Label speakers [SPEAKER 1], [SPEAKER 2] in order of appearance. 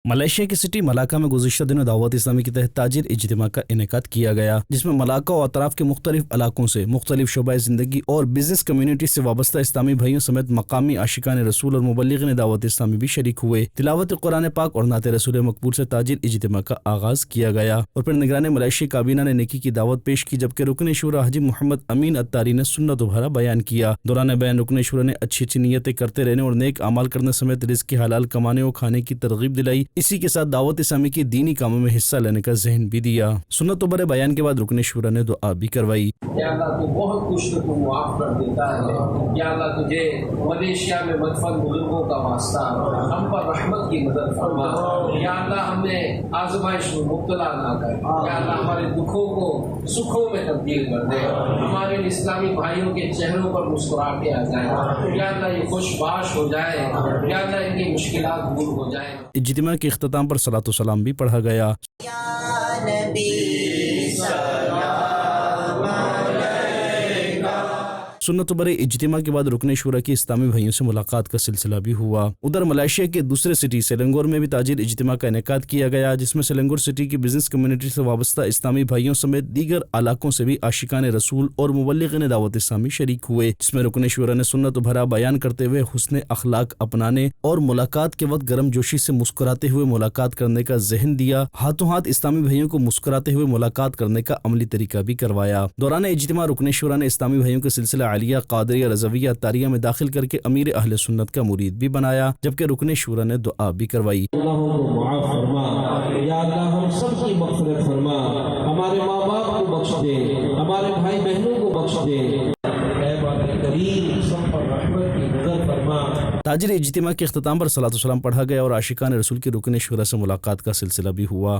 [SPEAKER 1] Malaysia کی city Malacca میں گزشتہ دنوں دعوت اسلامی کے تحت تاجر اجتماع کا انعقاد کیا گیا، جس میں ملاکا و اطراف کے مختلف علاقوں سے مختلف شعبۂ زندگی اور بزنس کمیونٹی سے وابستہ اسلامی بھائیوں سمیت مقامی عاشقان رسول اور مبلغین دعوت اسلامی بھی شریک ہوئے۔ تلاوت قرآن پاک اور نعت رسول مقبول سے تاجر اجتماع کا آغاز کیا گیا اور پھر نگران ملائیشیا کابینہ نے نیکی کی دعوت پیش کی، جبکہ رکن شورا حاجی محمد امین اتاری نے سنت بھرا بیان کیا۔ دوران بیان رکن شورا نے اچھی نیتیں کرتے رہنے اور نیک اعمال کرنے سمیت رزق کی حلال کمانے اور کھانے کی ترغیب دلائی۔ اسی کے ساتھ دعوت اسلامی کی دینی کاموں میں حصہ لینے کا ذہن بھی دیا۔ سنت بھرے بیان کے بعد رکن شورا نے دعا بھی کروائی۔
[SPEAKER 2] یا اللہ تو بہت کچھ تو معاف کر دیتا ہے، یا اللہ تجھے ملیشیا میں مدفن بزرگوں کا واسطہ ہم پر رحمت کی مدد فرما، یا اللہ ہم نے آزمائش میں مبتلا نہ کر، یا اللہ ہمارے دکھوں کو سکھوں میں تبدیل کر دے، ہمارے اسلامی بھائیوں کے چہروں پر مسکراہٹیں آ جائیں، یا اللہ یہ خوش باش ہو جائے، یا اللہ ان کی مشکلات دور ہو جائیں۔
[SPEAKER 1] اجتماع کے اختتام پر صلاۃ و سلام بھی پڑھا گیا۔ سنت بھرے اجتماع کے بعد رکن شورا کی اسلامی بھائیوں سے ملاقات کا سلسلہ بھی ہوا۔ ادھر ملائیشیا کے دوسرے سٹی سیلنگور میں بھی تاجر اجتماع کا انعقاد کیا گیا، جس میں سیلنگور سٹی کی بزنس کمیونٹی سے وابستہ اسلامی بھائیوں سمیت دیگر علاقوں سے بھی عاشقان رسول اور مبلغین دعوت اسلامی شریک ہوئے، جس میں رکن شورا نے سنت بھرا بیان کرتے ہوئے حسن اخلاق اپنانے اور ملاقات کے وقت گرم جوشی سے مسکراتے ہوئے ملاقات کرنے کا ذہن دیا۔ ہاتھوں ہاتھ اسلامی بھائیوں کو مسکراتے ہوئے ملاقات کرنے کا عملی طریقہ بھی کروایا۔ دوران اجتماع رکن شورا نے اسلامی بھائیوں کے سلسلہ عالیہ قادریہ رضویہ اتاریہ میں داخل کر کے امیر اہل سنت کا مرید بھی بنایا، جبکہ رکن شورا نے دعا بھی کروائی۔
[SPEAKER 3] اللہ کو معاف فرما، یا اللہ ہم سب کی مغفرت فرما، ہمارے ماں باپ کو بخش دے، ہمارے بھائی بہنوں کو بخش دے، اے بار کریم سب پر رحمت کی نظر فرما۔
[SPEAKER 1] تاجر اجتماع کے اختتام پر صلاۃ و سلام پڑھا گیا اور عاشقان رسول کی رکن شورا سے ملاقات کا سلسلہ بھی ہوا۔